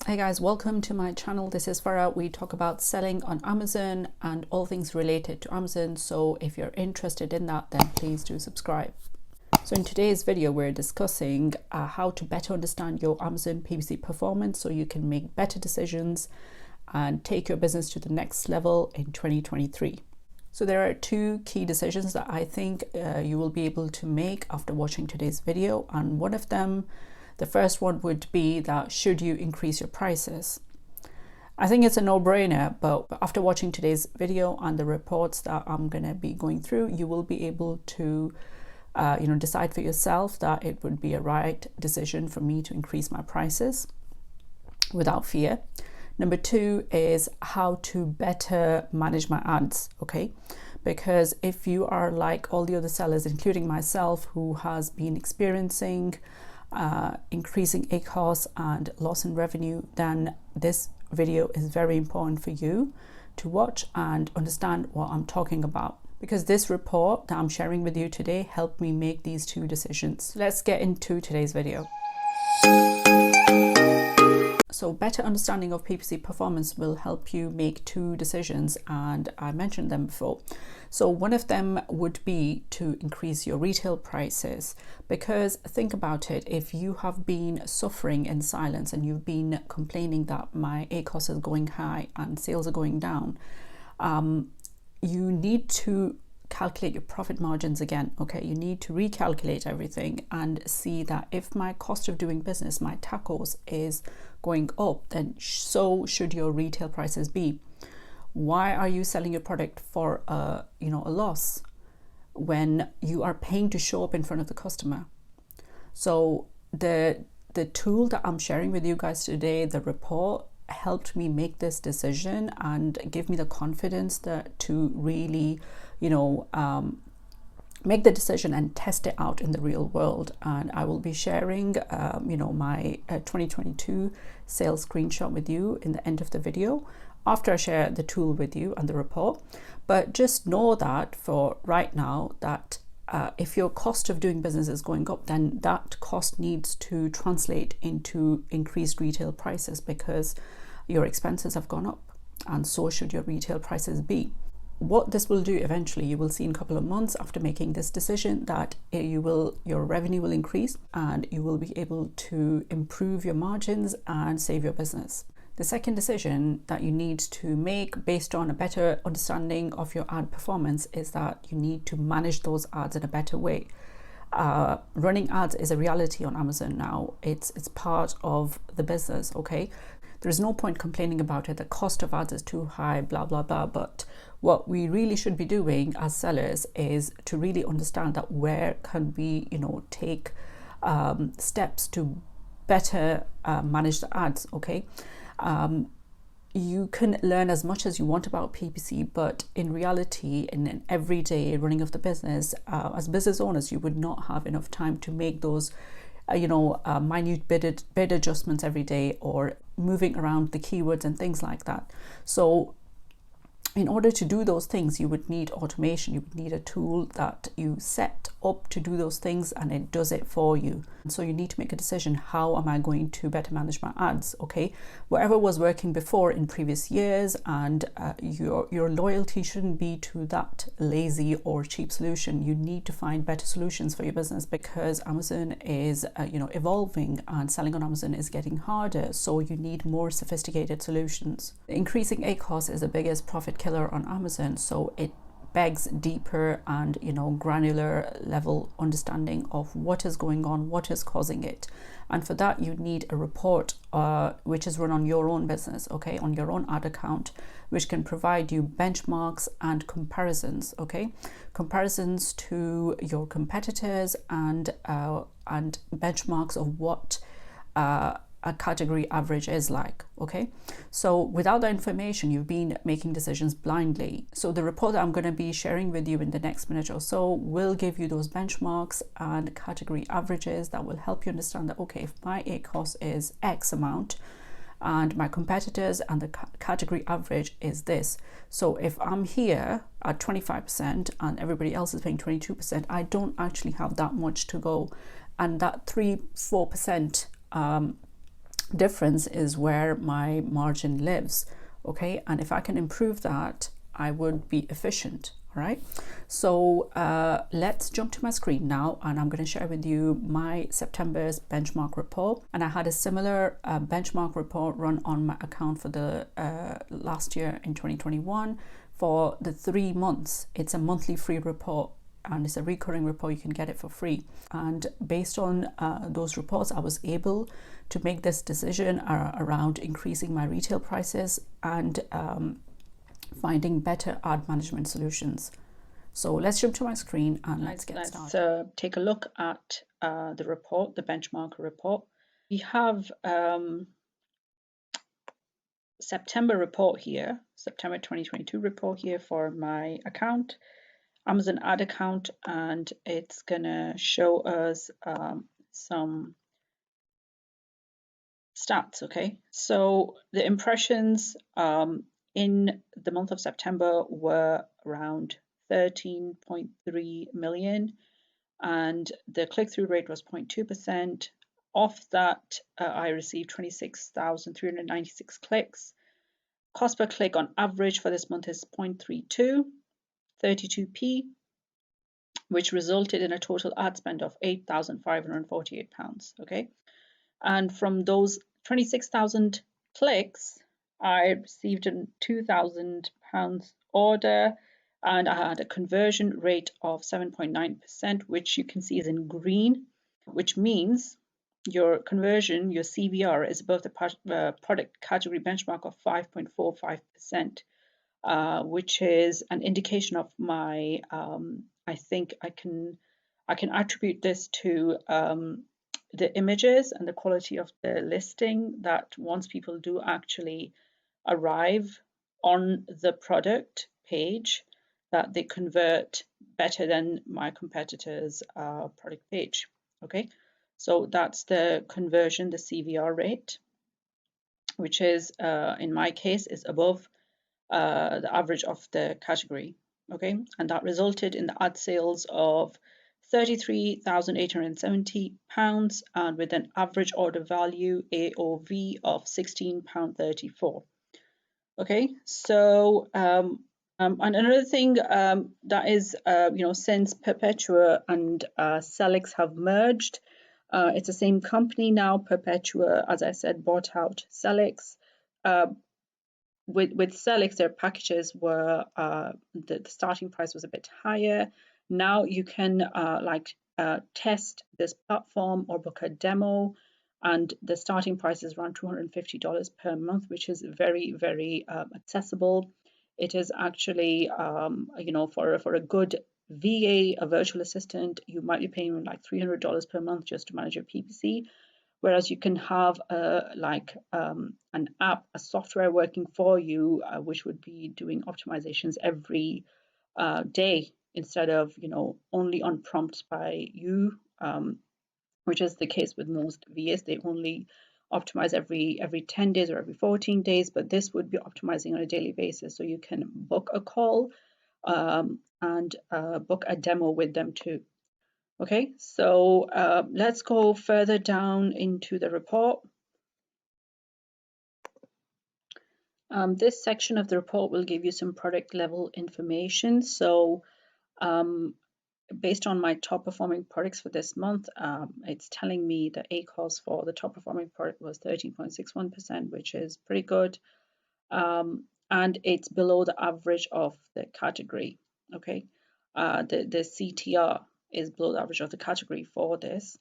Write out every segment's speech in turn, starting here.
Hey guys, welcome to my channel. This is Farah. We talk about selling on Amazon and all things related to Amazon. So if you're interested in that, then please do subscribe. So in today's video, we're discussing how to better understand your Amazon PPC performance so you can make better decisions and take your business to the next level in 2023. So there are two key decisions that I think you will be able to make after watching today's video. And one of them, the first one would be that should you increase your prices? I think it's a no-brainer, but after watching today's video and the reports that I'm going to be going through, you will be able to decide for yourself that it would be a right decision for me to increase my prices without fear. Number two is how to better manage my ads, okay? Because if you are like all the other sellers, including myself, who has been experiencing increasing ACoS and loss in revenue, then this video is very important for you to watch and understand what I'm talking about, because this report that I'm sharing with you today helped me make these two decisions. Let's get into today's video. So better understanding of PPC performance will help you make two decisions, and I mentioned them before. So one of them would be to increase your retail prices, because think about it, if you have been suffering in silence and you've been complaining that my ACoS is going high and sales are going down, you need to calculate your profit margins again. Okay, you need to recalculate everything and see that if my cost of doing business, my TACoS, is going up, then so should your retail prices be. Why are you selling your product for a loss when you are paying to show up in front of the customer? So the tool that I'm sharing with you guys today, the report, helped me make this decision and give me the confidence that to really make the decision and test it out in the real world. And I will be sharing my 2022 sales screenshot with you in the end of the video after I share the tool with you and the report. But just know that for right now, that if your cost of doing business is going up, then that cost needs to translate into increased retail prices, because your expenses have gone up and so should your retail prices be. What this will do eventually, you will see in a couple of months after making this decision, that your revenue will increase and you will be able to improve your margins and save your business. The second decision that you need to make based on a better understanding of your ad performance is that you need to manage those ads in a better way. Running ads is a reality on Amazon now. It's part of the business, okay? There's no point complaining about it. The cost of ads is too high, blah, blah, blah. But what we really should be doing as sellers is to really understand that where can we, take steps to better manage the ads, okay? You can learn as much as you want about PPC, but in reality, in an everyday running of the business, as business owners, you would not have enough time to make those minute bid adjustments every day, or moving around the keywords and things like that. So in order to do those things, you would need automation. You would need a tool that you set up to do those things and it does it for you. And so you need to make a decision, how am I going to better manage my ads? Okay, whatever was working before in previous years, and your loyalty shouldn't be to that lazy or cheap solution. You need to find better solutions for your business, because Amazon is evolving and selling on Amazon is getting harder. So you need more sophisticated solutions. Increasing ACoS is the biggest profit killer on Amazon, so it begs deeper and granular level understanding of what is going on, what is causing it. And for that, you need a report which is run on your own business, okay, on your own ad account, which can provide you benchmarks and comparisons, okay, comparisons to your competitors and benchmarks of what a category average is like, okay? So without that information, you've been making decisions blindly. So the report that I'm going to be sharing with you in the next minute or so will give you those benchmarks and category averages that will help you understand that, okay, if my ACoS is X amount and my competitors and the category average is this. So if I'm here at 25% and everybody else is paying 22%, I don't actually have that much to go. And that 3-4% difference is where my margin lives. Okay, and if I can improve that, I would be efficient. All right, so let's jump to my screen now, and I'm going to share with you my September's benchmark report. And I had a similar benchmark report run on my account for the last year in 2021 for the 3 months. It's a monthly free report, and it's a recurring report. You can get it for free. And based on those reports, I was able to make this decision around increasing my retail prices and finding better ad management solutions. So let's jump to my screen and let's get started. Let's take a look at the report, the benchmark report. We have September report here, September 2022 report here for my account, Amazon ad account, and it's gonna show us some stats. Okay, so the impressions in the month of September were around 13.3 million, and the click-through rate was 0.2%. Off that, I received 26,396 clicks. Cost per click on average for this month is 0.32, 32p, which resulted in a total ad spend of £8,548. Okay, and from those 26,000 clicks, I received a £2,000 order, and I had a conversion rate of 7.9%, which you can see is in green, which means your conversion, your CVR, is above the product category benchmark of 5.45%, which is an indication of my, I think I can attribute this to the images and the quality of the listing, that once people do actually arrive on the product page, that they convert better than my competitors' product page. Okay, so that's the conversion, the CVR rate, which is in my case is above the average of the category. Okay, and that resulted in the ad sales of £33,870 and with an average order value, AOV, of £16.34. Okay, so and another thing that is, since Perpetua and Selix have merged, it's the same company now. Perpetua, as I said, bought out Selix. With Selix, their packages were the starting price was a bit higher. Now you can test this platform or book a demo, and the starting price is around $250 per month, which is very, very accessible. It is actually, for a good VA, a virtual assistant, you might be paying like $300 per month just to manage your PPC. Whereas you can have an app, a software working for you, which would be doing optimizations every day instead of only on prompts by you, which is the case with most VAs. They only optimize every 10 days or every 14 days, but this would be optimizing on a daily basis. So you can book a call and book a demo with them too. Okay, so let's go further down into the report. This section of the report will give you some product level information. So based on my top performing products for this month, it's telling me the ACOS for the top performing product was 13.61%, which is pretty good. And it's below the average of the category. Okay, the CTR is below the average of the category for this.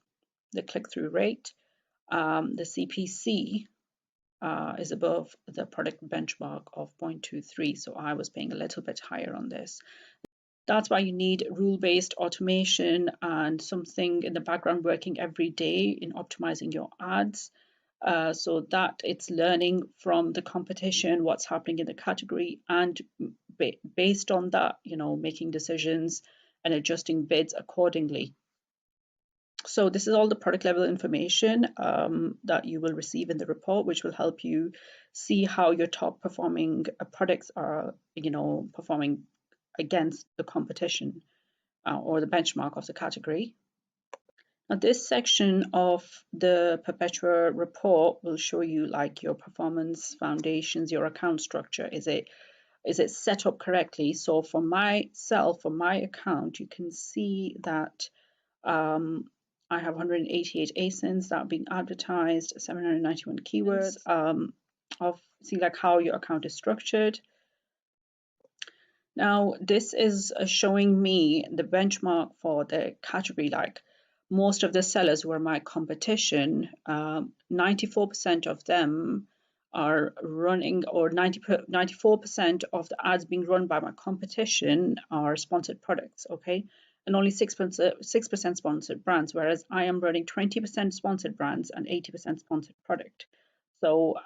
The click-through rate, the CPC is above the product benchmark of 0.23, so I was paying a little bit higher on this. That's why you need rule-based automation and something in the background working every day in optimizing your ads, so that it's learning from the competition what's happening in the category, and based on that, making decisions and adjusting bids accordingly. So this is all the product level information that you will receive in the report, which will help you see how your top performing products are, performing against the competition or the benchmark of the category. Now, this section of the Perpetua report will show you like your performance foundations, your account structure. Is it set up correctly? So for myself, for my account, you can see that I have 188 ASINs that are being advertised, 791 keywords. Of see like how your account is structured. Now, this is showing me the benchmark for the category. Like most of the sellers were my competition. 94% of them are running, or 94% of the ads being run by my competition are sponsored products, okay? And only 6% sponsored brands, whereas I am running 20% sponsored brands and 80% sponsored product. So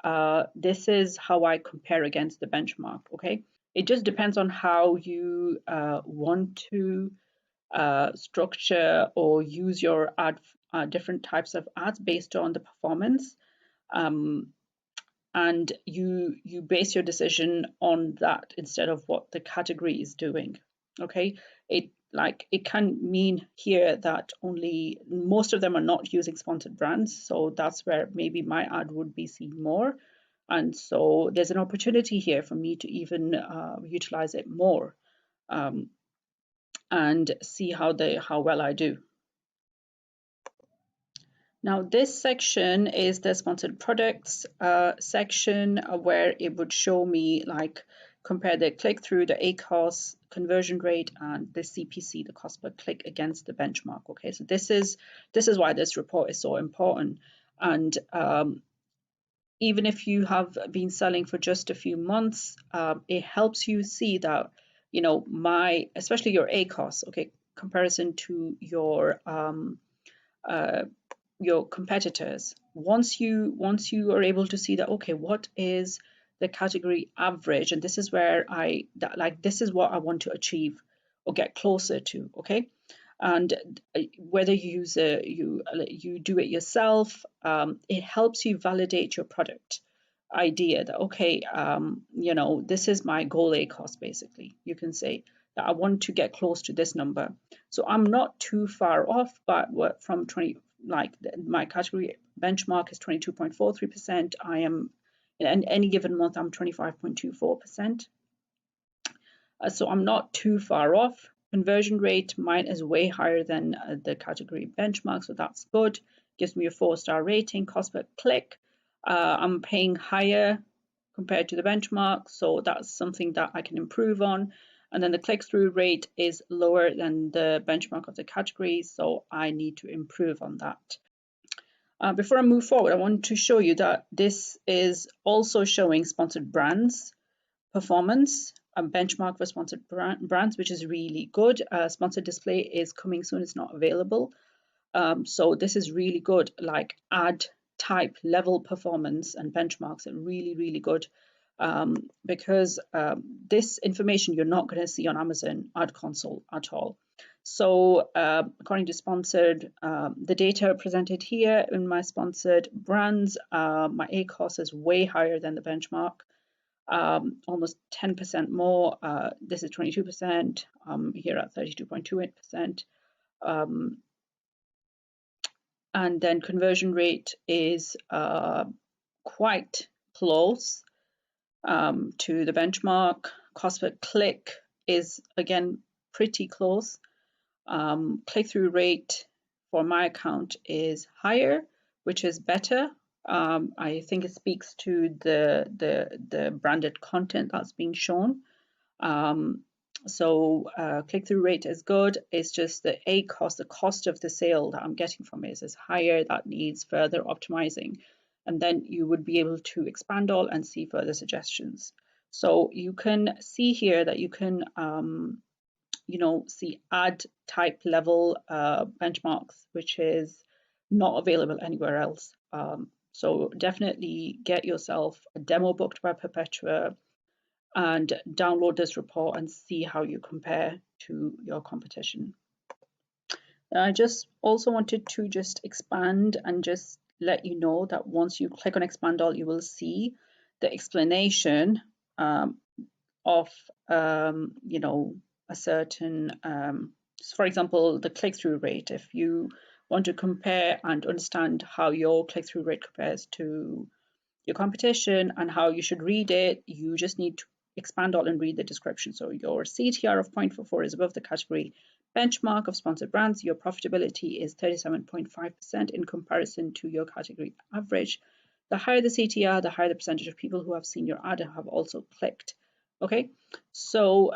this is how I compare against the benchmark, okay? It just depends on how you want to structure or use your ad, different types of ads based on the performance. And you base your decision on that instead of what the category is doing. Okay, it can mean here that only most of them are not using sponsored brands, so that's where maybe my ad would be seen more, and so there's an opportunity here for me to even utilize it more and see how well I do. Now this section is the sponsored products section where it would show me like compare the click-through, the ACoS, conversion rate, and the CPC, the cost per click, against the benchmark. Okay, so this is why this report is so important. And even if you have been selling for just a few months, it helps you see that, you know, especially your ACoS, okay, comparison to your competitors. Once you are able to see that, okay, what is the category average, and this is where this is what I want to achieve or get closer to, okay? And whether you you do it yourself, it helps you validate your product idea that, okay, you know, this is my goal ACoS. Basically, you can say that I want to get close to this number. So I'm not too far off, but from 20, like my category benchmark is 22.43%. I am in any given month I'm 25.24%. So I'm not too far off. Conversion rate, mine is way higher than the category benchmark, so that's good. Gives me a 4-star rating. Cost per click, I'm paying higher compared to the benchmark, so that's something that I can improve on. And then the click-through rate is lower than the benchmark of the category, so I need to improve on that. Before I move forward, I want to show you that this is also showing sponsored brands performance, a benchmark for sponsored brands, which is really good. Sponsored display is coming soon, it's not available. So this is really good, like ad type level performance and benchmarks are really, really good. Because this information you're not going to see on Amazon Ad Console at all. So according to sponsored, the data presented here in my sponsored brands, my ACoS is way higher than the benchmark, almost 10% more. This is 22%, here at 32.28%. And then conversion rate is quite close to the benchmark. Cost per click is again pretty close. Click-through rate for my account is higher, which is better. I think it speaks to the branded content that's being shown. So click-through rate is good. It's just the ACoS, the cost of the sale that I'm getting from it is higher. That needs further optimizing. And then you would be able to expand all and see further suggestions. So you can see here that you can, you know, see ad type level benchmarks, which is not available anywhere else. So definitely get yourself a demo booked by Perpetua and download this report and see how you compare to your competition. I just also wanted to just expand and just let you know that once you click on expand all, you will see the explanation of you know, a certain, for example, the click-through rate. If you want to compare and understand how your click-through rate compares to your competition and how you should read it, you just need to expand all and read the description. So your CTR of 0.44 is above the category benchmark of sponsored brands. Your profitability is 37.5% in comparison to your category average. The higher the CTR, the higher the percentage of people who have seen your ad and have also clicked. Okay, so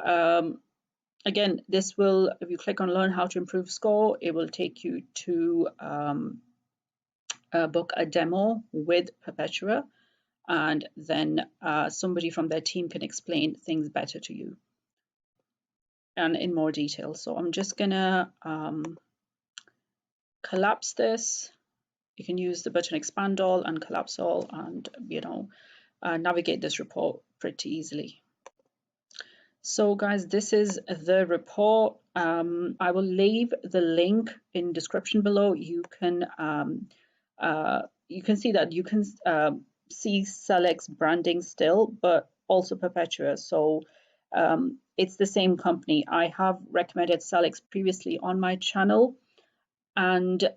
again, this will, if you click on learn how to improve score, it will take you to book a demo with Perpetua, and then somebody from their team can explain things better to you and in more detail. So I'm just gonna collapse this. You can use the button expand all and collapse all, and navigate this report pretty easily. So guys, this is the report. I will leave the link in description below. You can see that you can see Selex's branding still, but also Perpetua. So it's the same company. I have recommended Selex previously on my channel, and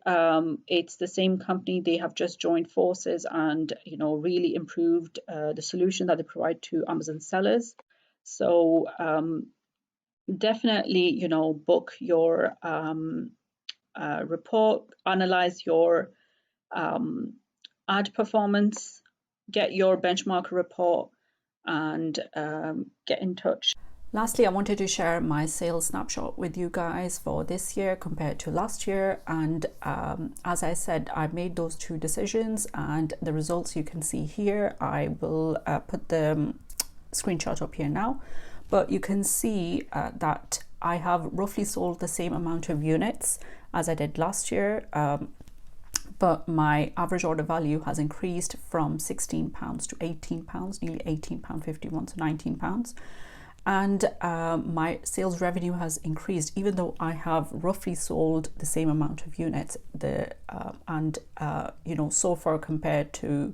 it's the same company. They have just joined forces and really improved the solution that they provide to Amazon sellers. So definitely book your report, analyze your ad performance, get your benchmark report, and get in touch. Lastly, I wanted to share my sales snapshot with you guys for this year compared to last year. And as I said, I made those two decisions, and the results you can see here. I will put the screenshot up here now, but you can see that I have roughly sold the same amount of units as I did last year, but my average order value has increased from £16 to £18, nearly £18.51 to £19. And my sales revenue has increased, even though I have roughly sold the same amount of units. So far compared to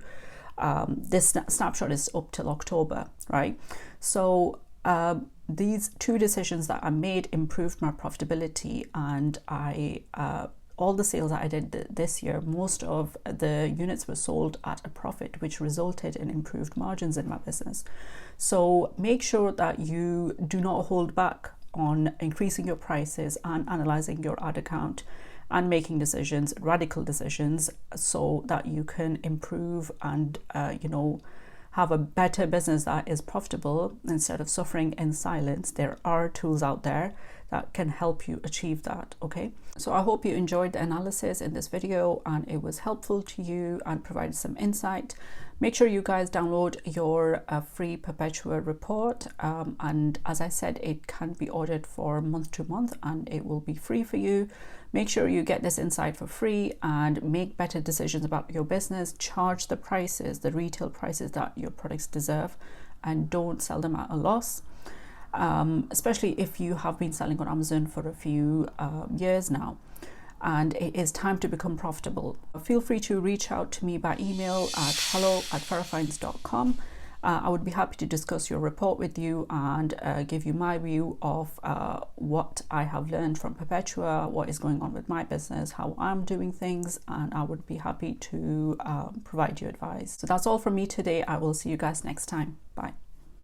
this snapshot is up till October, right? So these two decisions that I made improved my profitability, and all the sales that I did this year, most of the units were sold at a profit, which resulted in improved margins in my business. So make sure that you do not hold back on increasing your prices and analyzing your ad account and making decisions, radical decisions, so that you can improve and have a better business that is profitable instead of suffering in silence. There are tools out there that can help you achieve that. Okay, so I hope you enjoyed the analysis in this video and it was helpful to you and provided some insight. Make sure you guys download your free Perpetua report, and as I said, it can be ordered for month to month and it will be free for you. Make sure you get this insight for free and make better decisions about your business. Charge the prices, the retail prices that your products deserve, and don't sell them at a loss. Especially if you have been selling on Amazon for a few years now and it is time to become profitable. Feel free to reach out to me by email at hello@farahfinds.com. I would be happy to discuss your report with you and give you my view of what I have learned from Perpetua, what is going on with my business, how I'm doing things, and I would be happy to provide you advice. So that's all from me today. I will see you guys next time. Bye.